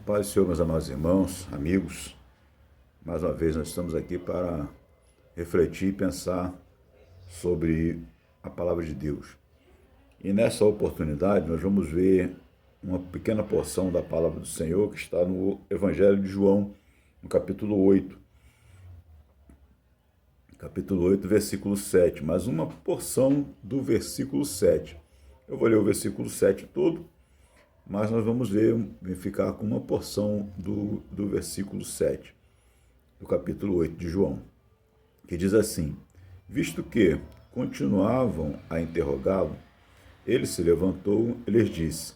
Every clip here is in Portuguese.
Paz do Senhor, meus amados irmãos, amigos. Mais uma vez nós estamos aqui para refletir e pensar sobre a palavra de Deus. E nessa oportunidade nós vamos ver uma pequena porção da palavra do Senhor que está no Evangelho de João, no capítulo 8. Capítulo 8, versículo 7, mas uma porção do versículo 7. Eu vou ler o versículo 7 todo, mas nós vamos ficar com uma porção do versículo 7, do capítulo 8 de João, que diz assim: visto que continuavam a interrogá-lo, ele se levantou e lhes disse: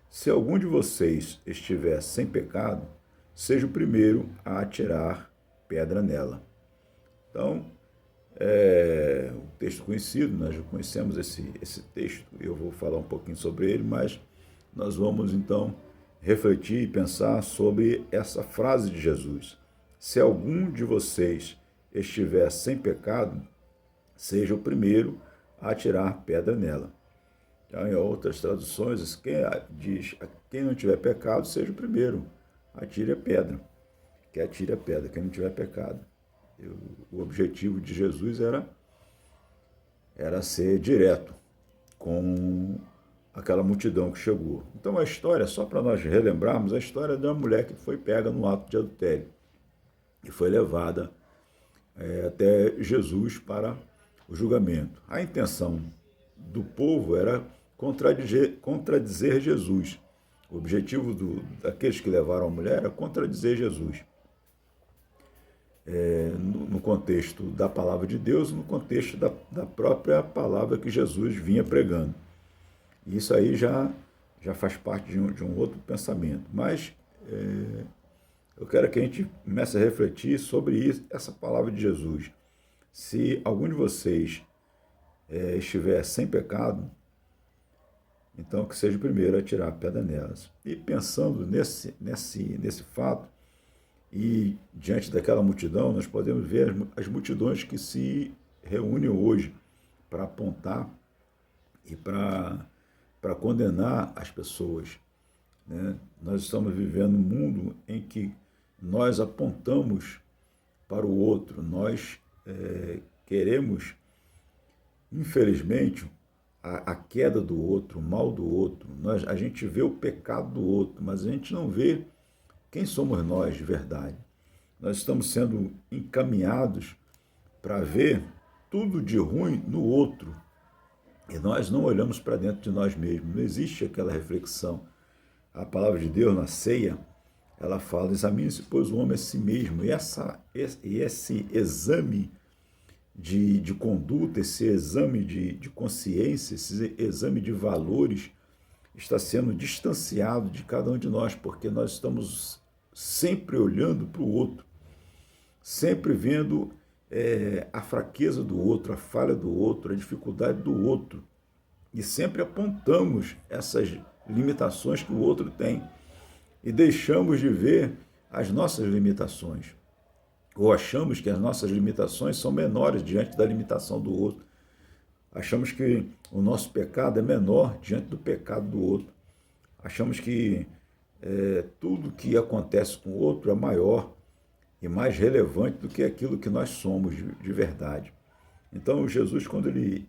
se algum de vocês estiver sem pecado, seja o primeiro a atirar pedra nela. Então, um texto conhecido, nós já conhecemos esse texto, eu vou falar um pouquinho sobre ele, mas nós vamos então refletir e pensar sobre essa frase de Jesus: se algum de vocês estiver sem pecado, seja o primeiro a atirar pedra nela. Então, em outras traduções, diz: quem não tiver pecado, seja o primeiro, atire a pedra. Que atire a pedra, quem não tiver pecado. O objetivo de Jesus era ser direto com aquela multidão que chegou. Então a história, só para nós relembrarmos, a história de uma mulher que foi pega no ato de adultério e foi levada até Jesus para o julgamento. A intenção do povo era contradizer Jesus. O objetivo daqueles que levaram a mulher era contradizer Jesus. No contexto da palavra de Deus, no contexto da própria palavra que Jesus vinha pregando. Isso aí já faz parte de um outro pensamento. Mas eu quero que a gente comece a refletir sobre essa palavra de Jesus. Se algum de vocês estiver sem pecado, então que seja o primeiro a tirar a pedra nelas. E pensando nesse fato, e diante daquela multidão, nós podemos ver as multidões que se reúnem hoje para apontar e para condenar as pessoas, né? Nós estamos vivendo um mundo em que nós apontamos para o outro, nós queremos, infelizmente, a queda do outro, o mal do outro. A gente vê o pecado do outro, mas a gente não vê quem somos nós de verdade. Nós estamos sendo encaminhados para ver tudo de ruim no outro. E nós não olhamos para dentro de nós mesmos. Não existe aquela reflexão. A palavra de Deus na ceia, ela fala: examine-se, pois, o homem a si mesmo. E esse exame de conduta, esse exame de consciência, esse exame de valores está sendo distanciado de cada um de nós, porque nós estamos sempre olhando para o outro, sempre vendo a fraqueza do outro, a falha do outro, a dificuldade do outro, e sempre apontamos essas limitações que o outro tem e deixamos de ver as nossas limitações, ou achamos que as nossas limitações são menores diante da limitação do outro. Achamos que o nosso pecado é menor diante do pecado do outro. Achamos que tudo que acontece com o outro é maior e mais relevante do que aquilo que nós somos de verdade. Então, Jesus, quando ele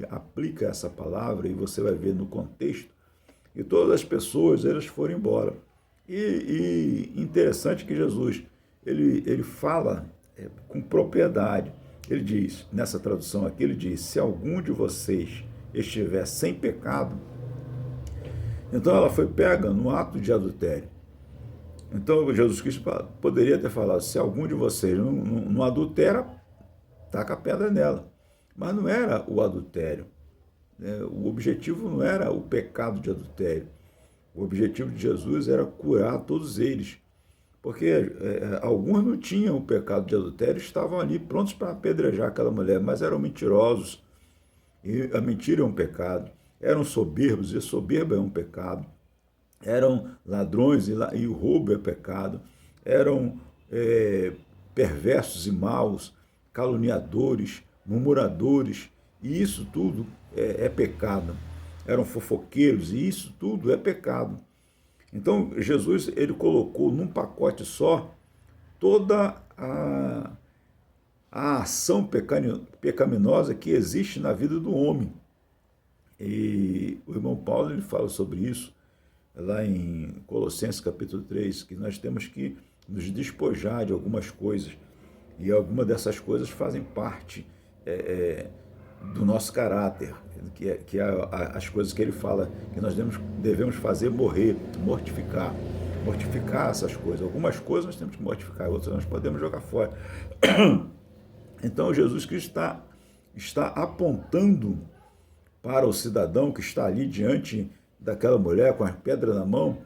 aplica essa palavra, e você vai ver no contexto, e todas as pessoas, elas foram embora. E interessante que Jesus, ele fala com propriedade. Ele diz, nessa tradução aqui, ele diz: se algum de vocês estiver sem pecado. Então ela foi pega no ato de adultério. Então Jesus Cristo poderia ter falado: se algum de vocês não adultera, taca a pedra nela. Mas não era o adultério. O objetivo não era o pecado de adultério. O objetivo de Jesus era curar todos eles. Porque alguns não tinham o pecado de adultério, estavam ali prontos para apedrejar aquela mulher, mas eram mentirosos. E a mentira é um pecado. Eram soberbos, e soberba é um pecado. Eram ladrões, e o roubo é pecado. Eram perversos e maus, caluniadores, murmuradores, e isso tudo é pecado. Eram fofoqueiros, e isso tudo é pecado. Então, Jesus, ele colocou num pacote só toda a ação pecaminosa que existe na vida do homem. E o irmão Paulo, ele fala sobre isso lá em Colossenses capítulo 3, que nós temos que nos despojar de algumas coisas, e algumas dessas coisas fazem parte do nosso caráter, que é as coisas que ele fala que nós devemos fazer morrer, mortificar essas coisas. Algumas coisas nós temos que mortificar, outras nós podemos jogar fora. Então Jesus Cristo está apontando para o cidadão que está ali diante daquela mulher com a pedra na mão,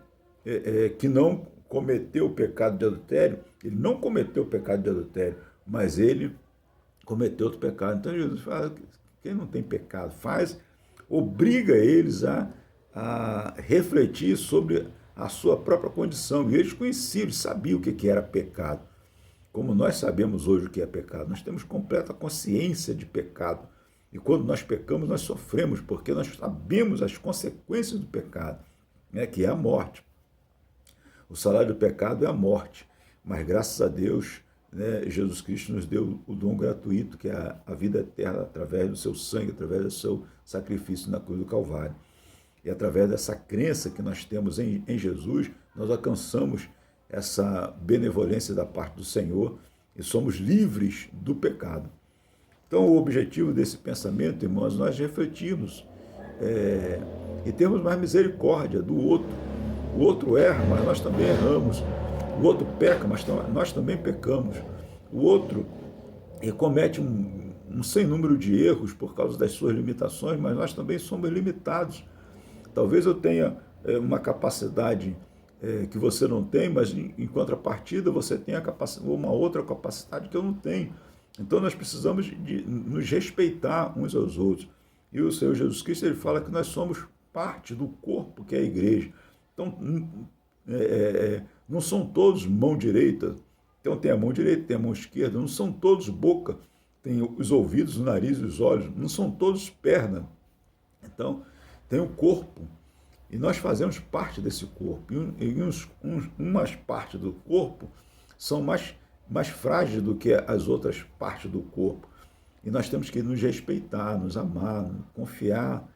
que não cometeu o pecado de adultério. Ele não cometeu o pecado de adultério, mas ele cometeu outro pecado. Então Jesus fala que quem não tem pecado obriga eles a refletir sobre a sua própria condição. E eles conheciam, eles sabiam o que era pecado. Como nós sabemos hoje o que é pecado, nós temos completa consciência de pecado. E quando nós pecamos, nós sofremos, porque nós sabemos as consequências do pecado, né, que é a morte. O salário do pecado é a morte, mas graças a Deus, né, Jesus Cristo nos deu o dom gratuito, que é a vida eterna, através do seu sangue, através do seu sacrifício na cruz do Calvário. E através dessa crença que nós temos em Jesus, nós alcançamos essa benevolência da parte do Senhor e somos livres do pecado. Então, o objetivo desse pensamento, irmãos, nós refletirmos e termos mais misericórdia do outro. O outro erra, mas nós também erramos. O outro peca, mas nós também pecamos. O outro comete um sem número de erros por causa das suas limitações, mas nós também somos limitados. Talvez eu tenha uma capacidade que você não tem, mas em contrapartida você tem uma outra capacidade que eu não tenho. Então nós precisamos de nos respeitar uns aos outros. E o Senhor Jesus Cristo, ele fala que nós somos parte do corpo que é a igreja. Então não são todos mão direita. Então tem a mão direita, tem a mão esquerda. Não são todos boca. Tem os ouvidos, o nariz e os olhos. Não são todos perna. Então tem o corpo. E nós fazemos parte desse corpo. E umas partes do corpo são mais frágeis do que as outras partes do corpo. E nós temos que nos respeitar, nos amar, confiar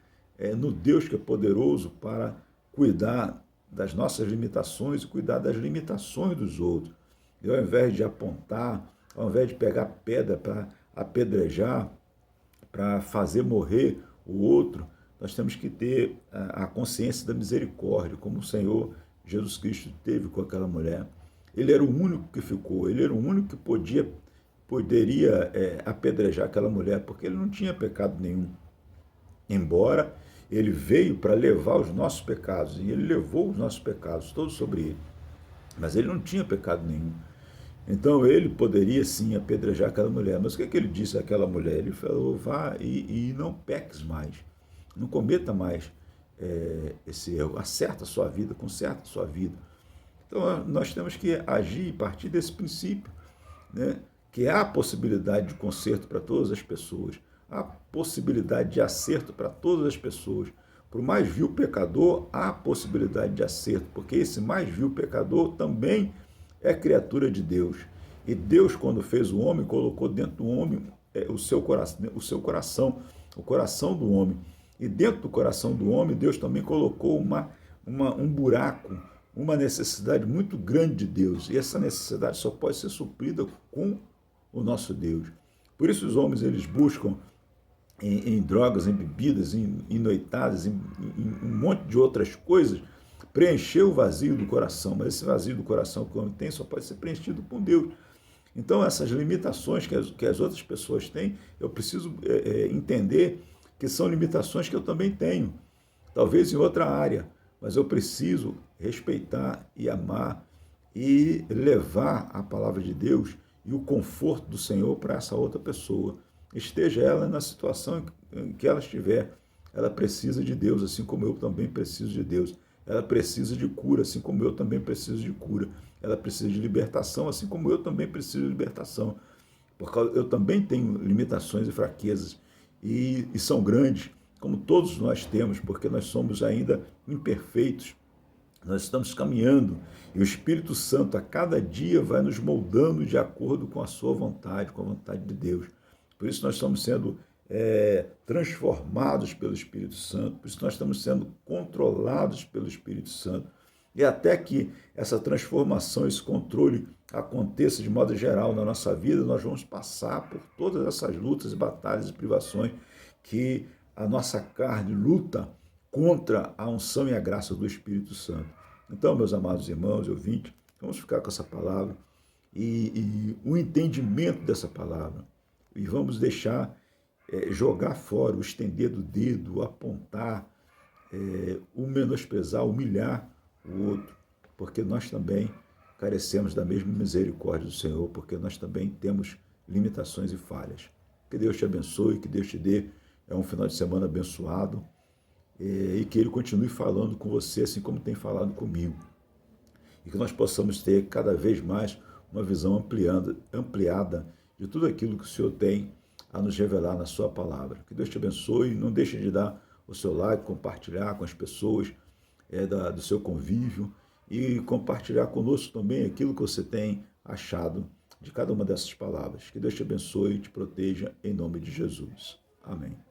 no Deus que é poderoso para cuidar das nossas limitações e cuidar das limitações dos outros. E ao invés de apontar, ao invés de pegar pedra para apedrejar, para fazer morrer o outro, nós temos que ter a consciência da misericórdia, como o Senhor Jesus Cristo teve com aquela mulher. Ele era o único que ficou, ele era o único que poderia apedrejar aquela mulher, porque ele não tinha pecado nenhum. Embora ele veio para levar os nossos pecados, e ele levou os nossos pecados todos sobre ele, mas ele não tinha pecado nenhum. Então ele poderia sim apedrejar aquela mulher, mas o que ele disse àquela mulher? Ele falou, vá e não peques mais, não cometa mais esse erro, acerta a sua vida, conserta a sua vida. Então nós temos que agir e partir desse princípio, né? Que há possibilidade de conserto para todas as pessoas, há possibilidade de acerto para todas as pessoas. Para o mais vil pecador, há possibilidade de acerto, porque esse mais vil pecador também é criatura de Deus. E Deus, quando fez o homem, colocou dentro do homem o seu coração, o coração do homem. E dentro do coração do homem, Deus também colocou um buraco, uma necessidade muito grande de Deus. E essa necessidade só pode ser suprida com o nosso Deus. Por isso os homens, eles buscam em drogas, em bebidas, em noitadas, em um monte de outras coisas, preencher o vazio do coração. Mas esse vazio do coração que o homem tem só pode ser preenchido por Deus. Então essas limitações que as outras pessoas têm, eu preciso entender que são limitações que eu também tenho, talvez em outra área, mas eu preciso respeitar e amar e levar a palavra de Deus e o conforto do Senhor para essa outra pessoa. Esteja ela na situação em que ela estiver, ela precisa de Deus, assim como eu também preciso de Deus. Ela precisa de cura, assim como eu também preciso de cura. Ela precisa de libertação, assim como eu também preciso de libertação. Porque eu também tenho limitações e fraquezas, e são grandes, como todos nós temos, porque nós somos ainda imperfeitos. Nós estamos caminhando e o Espírito Santo a cada dia vai nos moldando de acordo com a sua vontade, com a vontade de Deus. Por isso nós estamos sendo transformados pelo Espírito Santo, por isso nós estamos sendo controlados pelo Espírito Santo. E até que essa transformação, esse controle aconteça de modo geral na nossa vida, nós vamos passar por todas essas lutas e batalhas e privações que a nossa carne luta contra a unção e a graça do Espírito Santo. Então, meus amados irmãos e ouvintes, vamos ficar com essa palavra e o entendimento dessa palavra. E vamos deixar jogar fora, o estender do dedo, o apontar, o menosprezar, humilhar o outro, porque nós também carecemos da mesma misericórdia do Senhor, porque nós também temos limitações e falhas. Que Deus te abençoe, que Deus te dê um final de semana abençoado e que Ele continue falando com você, assim como tem falado comigo. E que nós possamos ter cada vez mais uma visão ampliada de tudo aquilo que o Senhor tem a nos revelar na sua palavra. Que Deus te abençoe, não deixe de dar o seu like, compartilhar com as pessoas do seu convívio e compartilhar conosco também aquilo que você tem achado de cada uma dessas palavras. Que Deus te abençoe e te proteja em nome de Jesus. Amém.